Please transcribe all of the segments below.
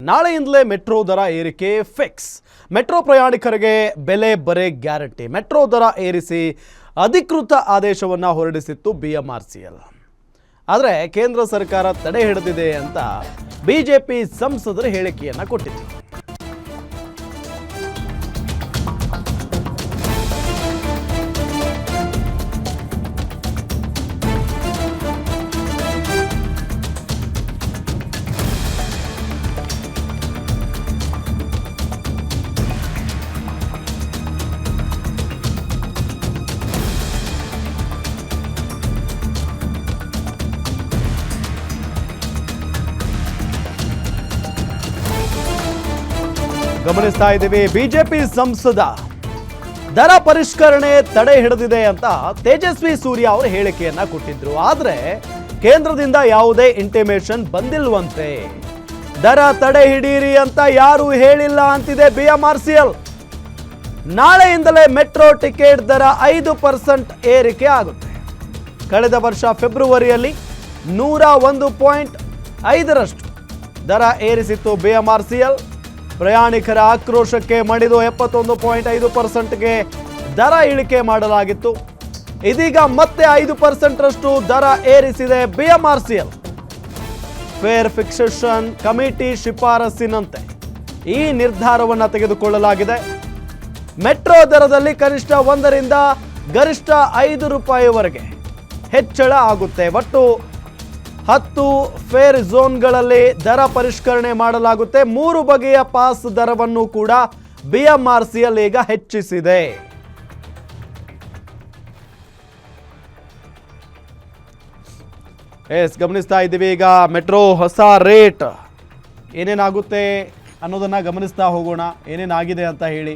ನಾಳೆಯಿಂದಲೇ metro ದರ ಏರಿಕೆ fix. Metro ಪ್ರಯಾಣಿಕರಿಗೆ ಬೆಲೆ ಬರೆ ಗ್ಯಾರಂಟಿ. ಮೆಟ್ರೋ ದರ ಏರಿಸಿ ಅಧಿಕೃತ ಆದೇಶವನ್ನು ಹೊರಡಿಸಿತ್ತು ಬಿಎಂಆರ್ಸಿಎಲ್. ಆದರೆ ಕೇಂದ್ರ ಸರ್ಕಾರ ತಡೆ ಹಿಡಿದಿದೆ ಅಂತ ಬಿಜೆಪಿ ಸಂಸದರು ಹೇಳಿಕೆಯನ್ನು ಕೊಟ್ಟಿತ್ತು. ಗಮನಿಸ್ತಾ ಇದ್ದೀವಿ, ಬಿಜೆಪಿ ಸಂಸದ ದರ ಪರಿಷ್ಕರಣೆ ತಡೆ ಹಿಡಿದಿದೆ ಅಂತ ತೇಜಸ್ವಿ ಸೂರ್ಯ ಅವರು ಹೇಳಿಕೆಯನ್ನ ಕೊಟ್ಟಿದ್ರು. ಆದ್ರೆ ಕೇಂದ್ರದಿಂದ ಯಾವುದೇ ಇಂಟಿಮೇಷನ್ ಬಂದಿಲ್ವಂತೆ. ದರ ತಡೆ ಹಿಡೀರಿ ಅಂತ ಯಾರು ಹೇಳಿಲ್ಲ ಅಂತಿದೆ ಬಿಎಂಆರ್ಸಿಎಲ್. ನಾಳೆಯಿಂದಲೇ ಮೆಟ್ರೋ ಟಿಕೆಟ್ ದರ 5% ಏರಿಕೆ ಆಗುತ್ತೆ. ಕಳೆದ ವರ್ಷ ಫೆಬ್ರವರಿಯಲ್ಲಿ 101.5ರಷ್ಟು ದರ ಏರಿಸಿತ್ತು ಬಿಎಂಆರ್ಸಿಎಲ್. ಪ್ರಯಾಣಿಕರ ಆಕ್ರೋಶಕ್ಕೆ ಮಣಿದು 71.5%ಗೆ ದರ ಇಳಿಕೆ ಮಾಡಲಾಗಿತ್ತು. ಇದೀಗ ಮತ್ತೆ 5%ರಷ್ಟು ದರ ಏರಿಸಿದೆ ಬಿಎಂಆರ್ಸಿಎಲ್. ಫೇರ್ ಫಿಕ್ಸೇಷನ್ ಕಮಿಟಿ ಶಿಫಾರಸ್ಸಿನಂತೆ ಈ ನಿರ್ಧಾರವನ್ನು ತೆಗೆದುಕೊಳ್ಳಲಾಗಿದೆ. ಮೆಟ್ರೋ ದರದಲ್ಲಿ ಕನಿಷ್ಠ 1 ರಿಂದ ಗರಿಷ್ಠ 5 ರೂಪಾಯಿವರೆಗೆ ಹೆಚ್ಚಳ ಆಗುತ್ತೆ. ಒಟ್ಟು 10 ಫೇರ್ ಝೋನ್ಗಳಲ್ಲಿ ದರ ಪರಿಷ್ಕರಣೆ ಮಾಡಲಾಗುತ್ತೆ. 3 ಬಗೆಯ ಪಾಸ್ ದರವನ್ನು ಕೂಡ ಬಿಎಂಆರ್ಸಿಎಲ್ ಈಗ ಹೆಚ್ಚಿಸಿದೆ. ಗಮನಿಸ್ತಾ ಇದ್ದೀವಿ. ಈಗ ಮೆಟ್ರೋ ಹೊಸ ರೇಟ್ ಏನೇನಾಗುತ್ತೆ ಅನ್ನೋದನ್ನ ಗಮನಿಸ್ತಾ ಹೋಗೋಣ. ಏನೇನಾಗಿದೆ ಅಂತ ಹೇಳಿ,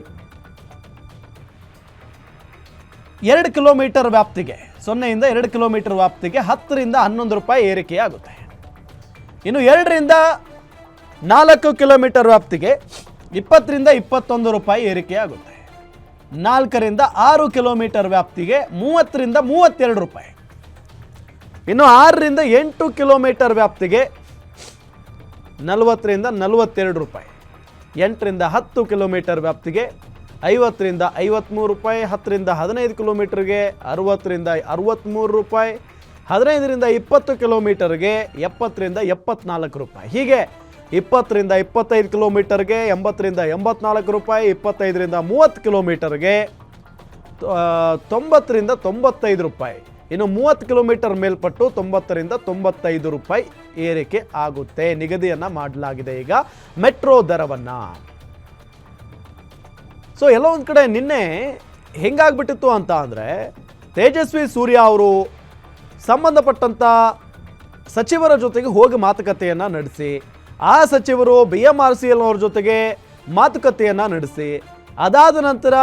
2 ಕಿಲೋಮೀಟರ್ ವ್ಯಾಪ್ತಿಗೆ 0 ರಿಂದ 2 ಕಿಲೋಮೀಟರ್ ವ್ಯಾಪ್ತಿಗೆ 10 ರಿಂದ 11 ರೂಪಾಯಿ ಏರಿಕೆಯಾಗುತ್ತೆ. ಇನ್ನು 2 ರಿಂದ 4 ಕಿಲೋಮೀಟರ್ ವ್ಯಾಪ್ತಿಗೆ 20 ರಿಂದ 21 ರೂಪಾಯಿ ಏರಿಕೆಯಾಗುತ್ತೆ. 4 ರಿಂದ 6 ಕಿಲೋಮೀಟರ್ ವ್ಯಾಪ್ತಿಗೆ 30 ರಿಂದ 32 ರೂಪಾಯಿ. ಇನ್ನು 6 ರಿಂದ 8 ಕಿಲೋಮೀಟರ್ ವ್ಯಾಪ್ತಿಗೆ 40 ರಿಂದ 42 ರೂಪಾಯಿ. 8 ರಿಂದ 10 ಕಿಲೋಮೀಟರ್ ವ್ಯಾಪ್ತಿಗೆ 50 ರಿಂದ 53 ರೂಪಾಯಿ. 10 ರಿಂದ 15 ಕಿಲೋಮೀಟರ್ಗೆ 60 ರಿಂದ 63 ರೂಪಾಯಿ. 15 ರಿಂದ 20 ಕಿಲೋಮೀಟರ್ಗೆ 70 ರಿಂದ 74 ರೂಪಾಯಿ. ಹೀಗೆ 20 ರಿಂದ 25 ಕಿಲೋಮೀಟರ್ಗೆ 80 ರಿಂದ 84 ರೂಪಾಯಿ. 25 ರಿಂದ 30 ಕಿಲೋಮೀಟರ್ಗೆ 90 ರಿಂದ 95 ರೂಪಾಯಿ. ಇನ್ನು 30 ಕಿಲೋಮೀಟರ್ ಮೇಲ್ಪಟ್ಟು 90 ರಿಂದ 95 ರೂಪಾಯಿ ಏರಿಕೆ ಆಗುತ್ತೆ. ನಿಗದಿಯನ್ನು ಮಾಡಲಾಗಿದೆ ಈಗ ಮೆಟ್ರೋ ದರವನ್ನು. ಸೊ ಎಲ್ಲೋ ಒಂದು ಕಡೆ ನಿನ್ನೆ ಹೆಂಗಾಗ್ಬಿಟ್ಟಿತ್ತು ಅಂತ ಅಂದರೆ, ತೇಜಸ್ವಿ ಸೂರ್ಯ ಅವರು ಸಂಬಂಧಪಟ್ಟಂಥ ಸಚಿವರ ಜೊತೆಗೆ ಹೋಗಿ ಮಾತುಕತೆಯನ್ನು ನಡೆಸಿ, ಆ ಸಚಿವರು ಬಿಎಂಆರ್ಸಿಎಲ್ ಅವ್ರ ಜೊತೆಗೆ ಮಾತುಕತೆಯನ್ನು ನಡೆಸಿ, ಅದಾದ ನಂತರ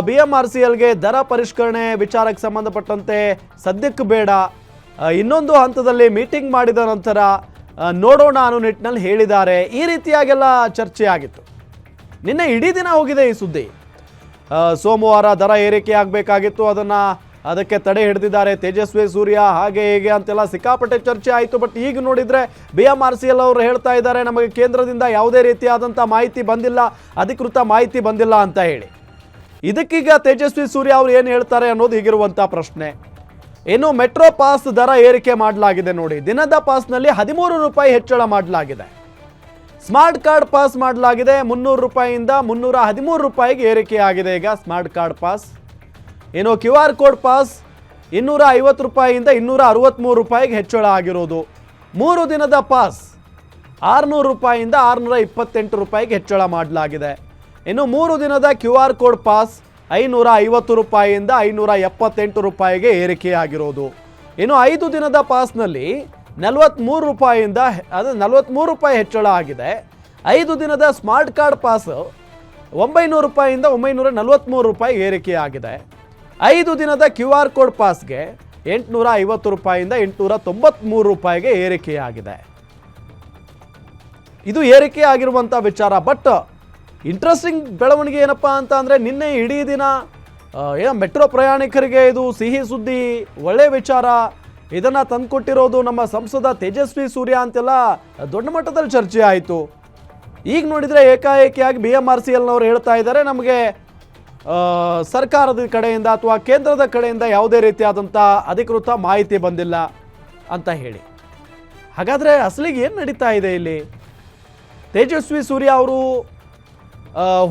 ಬಿಎಂಆರ್ಸಿಎಲ್ಗೆ ದರ ಪರಿಷ್ಕರಣೆ ವಿಚಾರಕ್ಕೆ ಸಂಬಂಧಪಟ್ಟಂತೆ ಸದ್ಯಕ್ಕೆ ಬೇಡ, ಇನ್ನೊಂದು ಹಂತದಲ್ಲಿ ಮೀಟಿಂಗ್ ಮಾಡಿದ ನಂತರ ನೋಡೋಣ ಅನ್ನೋ ನಿಟ್ಟಿನಲ್ಲಿ ಹೇಳಿದ್ದಾರೆ. ಈ ರೀತಿಯಾಗೆಲ್ಲ ಚರ್ಚೆ ಆಗಿತ್ತು. ನಿನ್ನೆ ಇಡೀ ದಿನ ಹೋಗಿದೆ ಈ ಸುದ್ದಿ. ಸೋಮವಾರ ದರ ಏರಿಕೆ ಆಗಬೇಕಾಗಿತ್ತು, ಅದಕ್ಕೆ ತಡೆ ಹಿಡಿದಿದ್ದಾರೆ ತೇಜಸ್ವಿ ಸೂರ್ಯ, ಹಾಗೆ ಹೀಗೆ ಅಂತೆಲ್ಲ ಸಿಕ್ಕಾಪಟ್ಟೆ ಚರ್ಚೆ ಆಯಿತು. ಬಟ್ ಈಗ ನೋಡಿದರೆ ಬಿಎಂಆರ್ಸಿಎಲ್ ಅವರು ಹೇಳ್ತಾ ಇದ್ದಾರೆ, ನಮಗೆ ಕೇಂದ್ರದಿಂದ ಯಾವುದೇ ರೀತಿಯಾದಂಥ ಮಾಹಿತಿ ಬಂದಿಲ್ಲ, ಅಧಿಕೃತ ಮಾಹಿತಿ ಬಂದಿಲ್ಲ ಅಂತ ಹೇಳಿ. ಇದಕ್ಕೀಗ ತೇಜಸ್ವಿ ಸೂರ್ಯ ಅವರು ಏನು ಹೇಳ್ತಾರೆ ಅನ್ನೋದು ಈಗಿರುವಂಥ ಪ್ರಶ್ನೆ. ಇನ್ನು ಮೆಟ್ರೋ ಪಾಸ್ ದರ ಏರಿಕೆ ಮಾಡಲಾಗಿದೆ ನೋಡಿ. ದಿನದ ಪಾಸ್ನಲ್ಲಿ 13 ರೂಪಾಯಿ ಹೆಚ್ಚಳ ಮಾಡಲಾಗಿದೆ. ಸ್ಮಾರ್ಟ್ ಕಾರ್ಡ್ ಪಾಸ್ ಮಾಡಲಾಗಿದೆ. 300 ರೂಪಾಯಿಯಿಂದ 313 ರೂಪಾಯಿಗೆ ಏರಿಕೆ ಆಗಿದೆ ಈಗ ಸ್ಮಾರ್ಟ್ ಕಾರ್ಡ್ ಪಾಸ್. ಇನ್ನು QR ಕೋಡ್ ಪಾಸ್ 250 ರೂಪಾಯಿಯಿಂದ 263 ರೂಪಾಯಿಗೆ ಹೆಚ್ಚಳ ಆಗಿರೋದು. 3 ದಿನದ ಪಾಸ್ 600 ರೂಪಾಯಿಯಿಂದ 628 ರೂಪಾಯಿಗೆ ಹೆಚ್ಚಳ ಮಾಡಲಾಗಿದೆ. ಇನ್ನು 3 ದಿನದ QR ಕೋಡ್ ಪಾಸ್ 550 ರೂಪಾಯಿಯಿಂದ 578 ರೂಪಾಯಿಗೆ ಏರಿಕೆಯಾಗಿರೋದು. ಇನ್ನು 5 ದಿನದ ಪಾಸ್ನಲ್ಲಿ 43 ರೂಪಾಯಿಯಿಂದ 43 ರೂಪಾಯಿ ಹೆಚ್ಚಳ ಆಗಿದೆ. 5 ದಿನದ ಸ್ಮಾರ್ಟ್ ಕಾರ್ಡ್ ಪಾಸ್ 900 ರೂಪಾಯಿಯಿಂದ 943 ರೂಪಾಯಿ ಏರಿಕೆಯಾಗಿದೆ. 5 ದಿನದ QR ಕೋಡ್ ಪಾಸ್ಗೆ 850 ರೂಪಾಯಿಯಿಂದ 893 ರೂಪಾಯಿಗೆ ಏರಿಕೆಯಾಗಿದೆ. ಇದು ಏರಿಕೆ ಆಗಿರುವಂಥ ವಿಚಾರ. ಬಟ್ ಇಂಟ್ರೆಸ್ಟಿಂಗ್ ಬೆಳವಣಿಗೆ ಏನಪ್ಪ ಅಂತ ಅಂದರೆ, ನಿನ್ನೆ ಇಡೀ ದಿನ ಮೆಟ್ರೋ ಪ್ರಯಾಣಿಕರಿಗೆ ಇದು ಸಿಹಿ ಸುದ್ದಿ, ಒಳ್ಳೆ ವಿಚಾರ. ಇದನ್ನು ತಂದುಕೊಟ್ಟಿರೋದು ನಮ್ಮ ಸಂಸದ ತೇಜಸ್ವಿ ಸೂರ್ಯ ಅಂತೆಲ್ಲ ದೊಡ್ಡ ಮಟ್ಟದಲ್ಲಿ ಚರ್ಚೆ ಆಯಿತು. ಈಗ ನೋಡಿದರೆ ಏಕಾಏಕಿಯಾಗಿ BMRCLನವರು ಹೇಳ್ತಾ ಇದ್ದಾರೆ ನಮಗೆ ಸರ್ಕಾರದ ಕಡೆಯಿಂದ ಅಥವಾ ಕೇಂದ್ರದ ಕಡೆಯಿಂದ ಯಾವುದೇ ರೀತಿಯಾದಂಥ ಅಧಿಕೃತ ಮಾಹಿತಿ ಬಂದಿಲ್ಲ ಅಂತ ಹೇಳಿ. ಹಾಗಾದರೆ ಅಸಲಿಗೆ ಏನು ನಡೀತಾ ಇದೆ ಇಲ್ಲಿ? ತೇಜಸ್ವಿ ಸೂರ್ಯ ಅವರು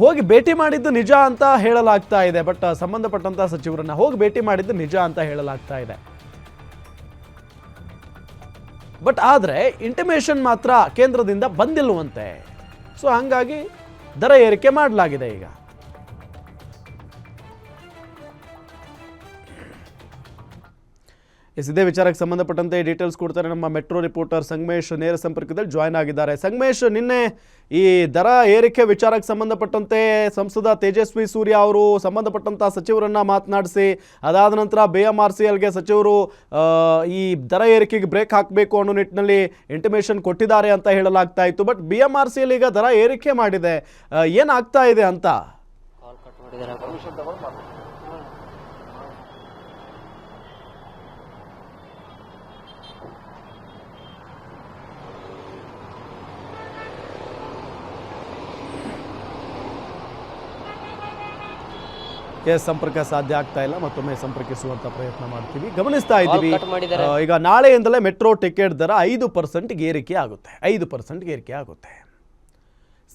ಹೋಗಿ ಭೇಟಿ ಮಾಡಿದ್ದು ನಿಜ ಅಂತ ಹೇಳಲಾಗ್ತಾ ಇದೆ. ಬಟ್ ಸಂಬಂಧಪಟ್ಟಂಥ ಸಚಿವರನ್ನ ಹೋಗಿ ಭೇಟಿ ಮಾಡಿದ್ದು ನಿಜ ಅಂತ ಹೇಳಲಾಗ್ತಾ ಇದೆ. ಬಟ್ ಆದರೆ ಇಂಟಿಮೇಷನ್ ಮಾತ್ರ ಕೇಂದ್ರದಿಂದ ಬಂದಿಲ್ಲವಂತೆ. ಸೊ ಹಾಗಾಗಿ ದರ ಏರಿಕೆ ಮಾಡಲಾಗಿದೆ. ಈಗ ಇದೇ ವಿಚಾರಕ್ಕೆ ಸಂಬಂಧಪಟ್ಟಂತೆ ಡೀಟೇಲ್ಸ್ ಕೊಡ್ತಾರೆ ನಮ್ಮ ಮೆಟ್ರೋ ರಿಪೋರ್ಟರ್ ಸಂಗಮೇಶ್ ನೇರ ಸಂಪರ್ಕದಲ್ಲಿ ಜಾಯ್ನ್ ಆಗಿದ್ದಾರೆ. ಸಂಗಮೇಶ್, ನಿನ್ನೆ ಈ ದರ ಏರಿಕೆ ವಿಚಾರಕ್ಕೆ ಸಂಬಂಧಪಟ್ಟಂತೆ ಸಂಸದ ತೇಜಸ್ವಿ ಸೂರ್ಯ ಅವರು ಸಂಬಂಧಪಟ್ಟಂಥ ಸಚಿವರನ್ನ ಮಾತನಾಡಿಸಿ ಅದಾದ ನಂತರ BMRCLಗೆ ಸಚಿವರು ಈ ದರ ಏರಿಕೆಗೆ ಬ್ರೇಕ್ ಹಾಕಬೇಕು ಅನ್ನೋ ನಿಟ್ಟಿನಲ್ಲಿ ಇಂಟಿಮೇಷನ್ ಕೊಟ್ಟಿದ್ದಾರೆ ಅಂತ ಹೇಳಲಾಗ್ತಾ ಇತ್ತು. ಬಟ್ BMRCL ಈಗ ದರ ಏರಿಕೆ ಮಾಡಿದೆ, ಏನಾಗ್ತಾ ಇದೆ ಅಂತ? ಸಂಪರ್ಕ ಸಾಧ್ಯ ಆಗ್ತಾ ಇಲ್ಲ, ಮತ್ತೊಮ್ಮೆ ಸಂಪರ್ಕಿಸುವಂತ ಪ್ರಯತ್ನ ಮಾಡ್ತೀವಿ. ಗಮನಿಸ್ತಾ ಇದ್ದೀವಿ ಈಗ ನಾಳೆಯಿಂದಲೇ ಮೆಟ್ರೋ ಟಿಕೆಟ್ ದರ 5% ಏರಿಕೆ ಆಗುತ್ತೆ. 5% ಏರಿಕೆ ಆಗುತ್ತೆ.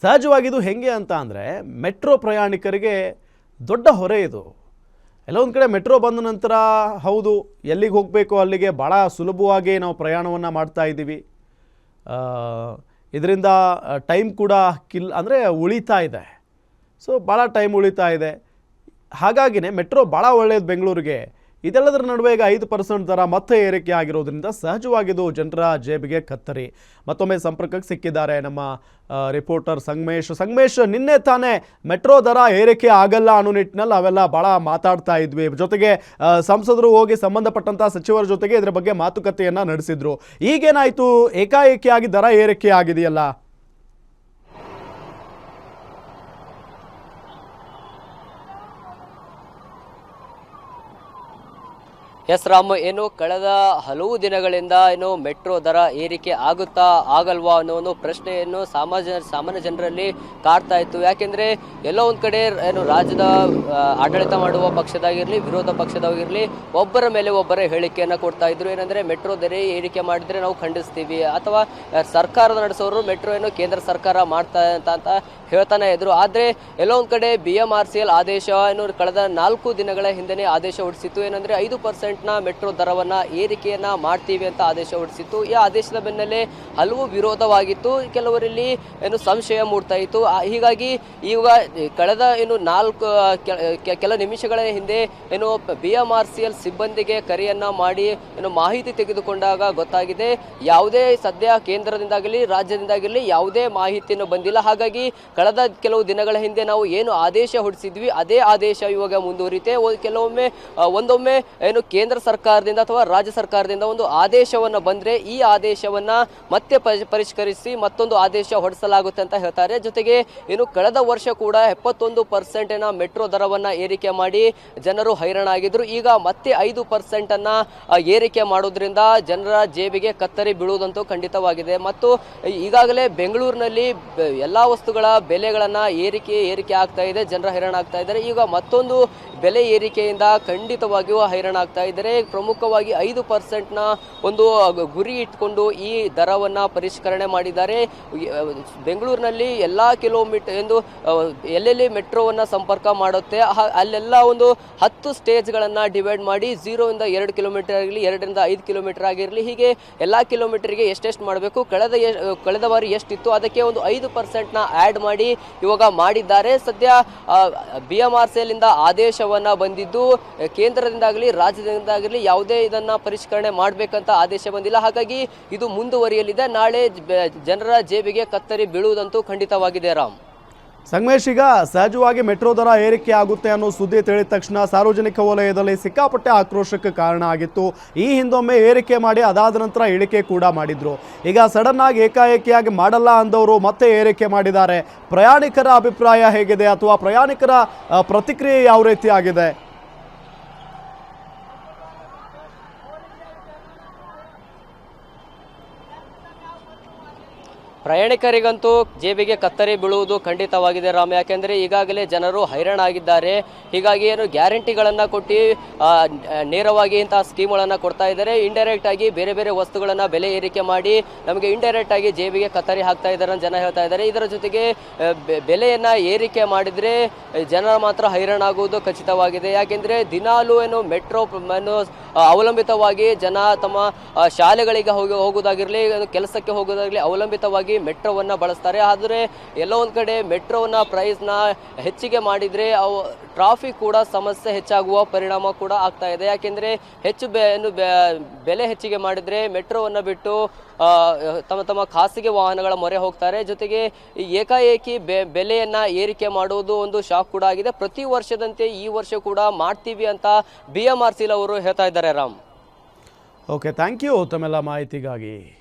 ಸಹಜವಾಗಿದು ಹೆಂಗೆ ಅಂತ ಅಂದರೆ ಮೆಟ್ರೋ ಪ್ರಯಾಣಿಕರಿಗೆ ದೊಡ್ಡ ಹೊರೆ ಇದು. ಎಲ್ಲೊಂದು ಕಡೆ ಮೆಟ್ರೋ ಬಂದ ನಂತರ ಹೌದು ಎಲ್ಲಿಗೆ ಹೋಗಬೇಕು ಅಲ್ಲಿಗೆ ಭಾಳ ಸುಲಭವಾಗಿ ನಾವು ಪ್ರಯಾಣವನ್ನು ಮಾಡ್ತಾ ಇದ್ದೀವಿ. ಇದರಿಂದ ಟೈಮ್ ಕೂಡ ಉಳಿತಾ ಇದೆ. ಸೊ ಭಾಳ ಟೈಮ್ ಉಳಿತಾ ಇದೆ. ಹಾಗಾಗಿನೇ ಮೆಟ್ರೋ ಭಾಳ ಒಳ್ಳೆಯದು ಬೆಂಗಳೂರಿಗೆ. ಇದೆಲ್ಲದರ ನಡುವೆ ಈಗ 5% ದರ ಮತ್ತೆ ಏರಿಕೆ ಆಗಿರೋದ್ರಿಂದ ಸಹಜವಾಗಿದು ಜನರ ಜೇಬಿಗೆ ಕತ್ತರಿ. ಮತ್ತೊಮ್ಮೆ ಸಂಪರ್ಕಕ್ಕೆ ಸಿಕ್ಕಿದ್ದಾರೆ ನಮ್ಮ ರಿಪೋರ್ಟರ್ ಸಂಗಮೇಶ್, ನಿನ್ನೆ ತಾನೇ ಮೆಟ್ರೋ ದರ ಏರಿಕೆ ಆಗಲ್ಲ ಅನ್ನೋ ನಿಟ್ಟಿನಲ್ಲಿ ಅವೆಲ್ಲ ಭಾಳ ಮಾತಾಡ್ತಾ ಇದ್ವಿ. ಜೊತೆಗೆ ಸಂಸದರು ಹೋಗಿ ಸಂಬಂಧಪಟ್ಟಂಥ ಸಚಿವರ ಜೊತೆಗೆ ಇದರ ಬಗ್ಗೆ ಮಾತುಕತೆಯನ್ನು ನಡೆಸಿದ್ರು. ಈಗೇನಾಯಿತು? ಏಕಾಏಕಿಯಾಗಿ ದರ ಏರಿಕೆ ಆಗಿದೆಯಲ್ಲ? ಎಸ್ ರಾಮ್, ಏನು ಕಳೆದ ಹಲವು ದಿನಗಳಿಂದ ಏನು ಮೆಟ್ರೋ ದರ ಏರಿಕೆ ಆಗುತ್ತಾ ಆಗಲ್ವಾ ಅನ್ನೋ ಒಂದು ಪ್ರಶ್ನೆಯನ್ನು ಸಾಮಾನ್ಯ ಜನರಲ್ಲಿ ಕಾಡ್ತಾ ಇತ್ತು. ಯಾಕೆಂದ್ರೆ ಎಲ್ಲೋ ಒಂದ್ ಕಡೆ ಏನು ರಾಜ್ಯದ ಆಡಳಿತ ಮಾಡುವ ಪಕ್ಷದಾಗಿರ್ಲಿ ವಿರೋಧ ಪಕ್ಷದಾಗಿರ್ಲಿ ಒಬ್ಬರ ಮೇಲೆ ಒಬ್ಬರ ಹೇಳಿಕೆಯನ್ನ ಕೊಡ್ತಾ ಇದ್ರು. ಏನಂದ್ರೆ ಮೆಟ್ರೋ ದರ ಏರಿಕೆ ಮಾಡಿದ್ರೆ ನಾವು ಖಂಡಿಸ್ತೀವಿ, ಅಥವಾ ಸರ್ಕಾರದ ನಡೆಸೋರು ಮೆಟ್ರೋ ಏನು ಕೇಂದ್ರ ಸರ್ಕಾರ ಮಾಡ್ತಾ ಅಂತ ಹೇಳ್ತಾನೆ ಇದ್ರು. ಆದ್ರೆ ಎಲ್ಲೋ ಒಂದ್ ಕಡೆ BMRCL ಆದೇಶ ಏನು ಕಳೆದ 4 ದಿನಗಳ ಹಿಂದೆನೆ ಆದೇಶ ಹೊರಡಿಸಿತ್ತು. ಏನಂದ್ರೆ 5% ಮೆಟ್ರೋ ದರವನ್ನ ಏರಿಕೆಯನ್ನ ಮಾಡ್ತೀವಿ ಅಂತ ಆದೇಶ ಹೊರಡಿಸಿತ್ತು. ಈ ಆದೇಶದ ಬೆನ್ನಲ್ಲೇ ಹಲವು ವಿರೋಧವಾಗಿತ್ತು, ಕೆಲವರಲ್ಲಿ ಏನು ಸಂಶಯ ಮೂಡ್ತಾ ಇತ್ತು. ಹೀಗಾಗಿ ಈಗ ಕಳೆದ ಏನು ಕೆಲ ನಿಮಿಷಗಳ ಹಿಂದೆ ಏನು BMRCL ಸಿಬ್ಬಂದಿಗೆ ಕರೆಯನ್ನ ಮಾಡಿ ಏನು ಮಾಹಿತಿ ತೆಗೆದುಕೊಂಡಾಗ ಗೊತ್ತಾಗಿದೆ, ಯಾವುದೇ ಸದ್ಯ ಕೇಂದ್ರದಿಂದಾಗಲಿ ರಾಜ್ಯದಿಂದಾಗಿರಲಿ ಯಾವುದೇ ಮಾಹಿತಿಯನ್ನು ಬಂದಿಲ್ಲ. ಹಾಗಾಗಿ ಕಳೆದ ಕೆಲವು ದಿನಗಳ ಹಿಂದೆ ನಾವು ಏನು ಆದೇಶ ಹೊರಡಿಸಿದ್ವಿ ಅದೇ ಆದೇಶ ಇವಾಗ ಮುಂದುವರಿತೆ. ಒಂದೊಮ್ಮೆ ಏನು ಕೇಂದ್ರ ಸರ್ಕಾರದಿಂದ ಅಥವಾ ರಾಜ್ಯ ಸರ್ಕಾರದಿಂದ ಒಂದು ಆದೇಶವನ್ನ ಬಂದ್ರೆ ಈ ಆದೇಶವನ್ನ ಮತ್ತೆ ಪರಿಷ್ಕರಿಸಿ ಮತ್ತೊಂದು ಆದೇಶ ಹೊರಡಿಸಲಾಗುತ್ತೆ ಅಂತ ಹೇಳ್ತಾರೆ. ಜೊತೆಗೆ ಏನು ಕಳೆದ ವರ್ಷ ಕೂಡ 71% ಮೆಟ್ರೋ ದರವನ್ನ ಏರಿಕೆ ಮಾಡಿ ಜನರು ಹೈರಾಣಾಗಿದ್ರು. ಈಗ ಮತ್ತೆ 5% ಅನ್ನ ಏರಿಕೆ ಮಾಡೋದ್ರಿಂದ ಜನರ ಜೇಬಿಗೆ ಕತ್ತರಿ ಬೀಳುವುದಂತೂ ಖಂಡಿತವಾಗಿದೆ. ಮತ್ತು ಈಗಾಗಲೇ ಬೆಂಗಳೂರಿನಲ್ಲಿ ಎಲ್ಲಾ ವಸ್ತುಗಳ ಬೆಲೆಗಳನ್ನ ಏರಿಕೆ ಆಗ್ತಾ ಇದೆ, ಜನರ ಹೈರಾಣ ಆಗ್ತಾ ಇದ್ದಾರೆ. ಈಗ ಮತ್ತೊಂದು ಬೆಲೆ ಏರಿಕೆಯಿಂದ ಖಂಡಿತವಾಗಿಯೂ ಹೈರಾಣ ಆಗ್ತಾ ಇದ್ದಾರೆ. ಪ್ರಮುಖವಾಗಿ 5% ಒಂದು ಗುರಿ ಇಟ್ಕೊಂಡು ಈ ದರವನ್ನ ಪರಿಷ್ಕರಣೆ ಮಾಡಿದ್ದಾರೆ. ಬೆಂಗಳೂರಿನಲ್ಲಿ ಎಲ್ಲಾ ಕಿಲೋಮೀಟರ್ ಎಂದು ಎಲ್ಲೆಲ್ಲಿ ಮೆಟ್ರೋವನ್ನ ಸಂಪರ್ಕ ಮಾಡುತ್ತೆ ಅಲ್ಲೆಲ್ಲ ಒಂದು 10 ಸ್ಟೇಜ್ಗಳನ್ನ ಡಿವೈಡ್ ಮಾಡಿ 0 ಇಂದ 2 ಕಿಲೋಮೀಟರ್ ಆಗಿರಲಿ, 2 ರಿಂದ 5 ಕಿಲೋಮೀಟರ್ ಆಗಿರಲಿ, ಹೀಗೆ ಎಲ್ಲಾ ಕಿಲೋಮೀಟರ್ಗೆ ಎಷ್ಟೆಷ್ಟು ಮಾಡಬೇಕು, ಕಳೆದ ಬಾರಿ ಎಷ್ಟಿತ್ತು ಅದಕ್ಕೆ ಒಂದು 5% ಆಡ್ ಮಾಡಿ ಇವಾಗ ಮಾಡಿದ್ದಾರೆ. ಸದ್ಯ BMRCL ಇಂದ ಆದೇಶವನ್ನ ಬಂದಿದ್ದು ಕೇಂದ್ರದಿಂದಾಗಲಿ ರಾಜ್ಯದಿಂದಾಗಲಿ ಯಾವುದೇ ಇದನ್ನ ಪರಿಷ್ಕರಣೆ ಮಾಡಬೇಕಂತ ಆದೇಶ ಬಂದಿಲ್ಲ. ಹಾಗಾಗಿ ಇದು ಮುಂದುವರಿಯಲಿದೆ. ನಾಳೆ ಜನರ ಜೇಬಿಗೆ ಕತ್ತರಿ ಬೀಳುವುದಂತೂ ಖಂಡಿತವಾಗಿದೆ. ರಾಮ್, ಸಂಗಮೇಶ್, ಈಗ ಸಹಜವಾಗಿ ಮೆಟ್ರೋ ದರ ಏರಿಕೆ ಆಗುತ್ತೆ ಅನ್ನೋ ಸುದ್ದಿ ತಿಳಿದ ತಕ್ಷಣ ಸಾರ್ವಜನಿಕ ವಲಯದಲ್ಲಿ ಸಿಕ್ಕಾಪಟ್ಟೆ ಆಕ್ರೋಶಕ್ಕೆ ಕಾರಣ ಆಗಿತ್ತು. ಈ ಹಿಂದೊಮ್ಮೆ ಏರಿಕೆ ಮಾಡಿ ಅದಾದ ನಂತರ ಇಳಿಕೆ ಕೂಡ ಮಾಡಿದ್ರು. ಈಗ ಸಡನ್ ಆಗಿ ಏಕಾಏಕಿಯಾಗಿ ಮಾಡಲ್ಲ ಅಂದವರು ಮತ್ತೆ ಏರಿಕೆ ಮಾಡಿದ್ದಾರೆ. ಪ್ರಯಾಣಿಕರ ಅಭಿಪ್ರಾಯ ಹೇಗಿದೆ ಅಥವಾ ಪ್ರಯಾಣಿಕರ ಪ್ರತಿಕ್ರಿಯೆ ಯಾವ ರೀತಿ ಆಗಿದೆ? ಪ್ರಯಾಣಿಕರಿಗಂತೂ ಜೇಬಿಗೆ ಕತ್ತರಿ ಬೀಳುವುದು ಖಂಡಿತವಾಗಿದೆ ರಾಮ್. ಯಾಕೆಂದರೆ ಈಗಾಗಲೇ ಜನರು ಹೈರಾಣಾಗಿದ್ದಾರೆ. ಹೀಗಾಗಿ ಏನು ಗ್ಯಾರಂಟಿಗಳನ್ನು ಕೊಟ್ಟು ನೇರವಾಗಿ ಇಂತಹ ಸ್ಕೀಮ್ಗಳನ್ನು ಕೊಡ್ತಾ ಇದ್ದಾರೆ. ಇಂಡೈರೆಕ್ಟ್ ಆಗಿ ಬೇರೆ ಬೇರೆ ವಸ್ತುಗಳನ್ನು ಬೆಲೆ ಏರಿಕೆ ಮಾಡಿ ನಮಗೆ ಇಂಡೈರೆಕ್ಟ್ ಆಗಿ ಜೇಬಿಗೆ ಕತ್ತರಿ ಹಾಕ್ತಾ ಇದ್ದಾರೆ ಅಂತ ಜನ ಹೇಳ್ತಾ ಇದ್ದಾರೆ. ಇದರ ಜೊತೆಗೆ ಬೆಲೆಯನ್ನು ಏರಿಕೆ ಮಾಡಿದರೆ ಜನ ಮಾತ್ರ ಹೈರಾಣಾಗುವುದು ಖಚಿತವಾಗಿದೆ. ಯಾಕೆಂದರೆ ದಿನಾಲೂ ಏನು ಮೆಟ್ರೋ ಅವಲಂಬಿತವಾಗಿ ಜನ ತಮ್ಮ ಶಾಲೆಗಳಿಗೆ ಹೋಗೋದಾಗಿರಲಿ, ಕೆಲಸಕ್ಕೆ ಹೋಗೋದಾಗಲಿ ಅವಲಂಬಿತವಾಗಿ ಮೆಟ್ರೋವನ್ನು ಬಳಸ್ತಾರೆ. ಆದರೆ ಎಲ್ಲೋ ಒಂದು ಕಡೆ ಮೆಟ್ರೋನ ಪ್ರೈಸ್ನ ಹೆಚ್ಚಿಗೆ ಮಾಡಿದರೆ ಅವು ಟ್ರಾಫಿಕ್ ಕೂಡ ಸಮಸ್ಯೆ ಹೆಚ್ಚಾಗುವ ಪರಿಣಾಮ ಕೂಡ ಆಗ್ತಾ ಇದೆ. ಯಾಕೆಂದರೆ ಹೆಚ್ಚು ಬೆಲೆ ಹೆಚ್ಚಿಗೆ ಮಾಡಿದರೆ ಮೆಟ್ರೋವನ್ನು ಬಿಟ್ಟು ತಮ್ಮ ತಮ್ಮ ಖಾಸಗಿ ವಾಹನಗಳ ಮೊರೆ ಹೋಗ್ತಾರೆ. ಜೊತೆಗೆ ಏಕಾಏಕಿ ಬೆಲೆಯನ್ನು ಏರಿಕೆ ಮಾಡುವುದು ಒಂದು ಶಾಕ್ ಕೂಡ ಆಗಿದೆ. ಪ್ರತಿ ವರ್ಷದಂತೆ ಈ ವರ್ಷ ಕೂಡ ಮಾಡ್ತೀವಿ ಅಂತ BMRCL ಅವರು ಹೇಳ್ತಾ ಇದ್ದಾರೆ ರಾಮ್. ಓಕೆ, ಥ್ಯಾಂಕ್ ಯು ತಮ್ಮೆಲ್ಲ ಮಾಹಿತಿಗಾಗಿ.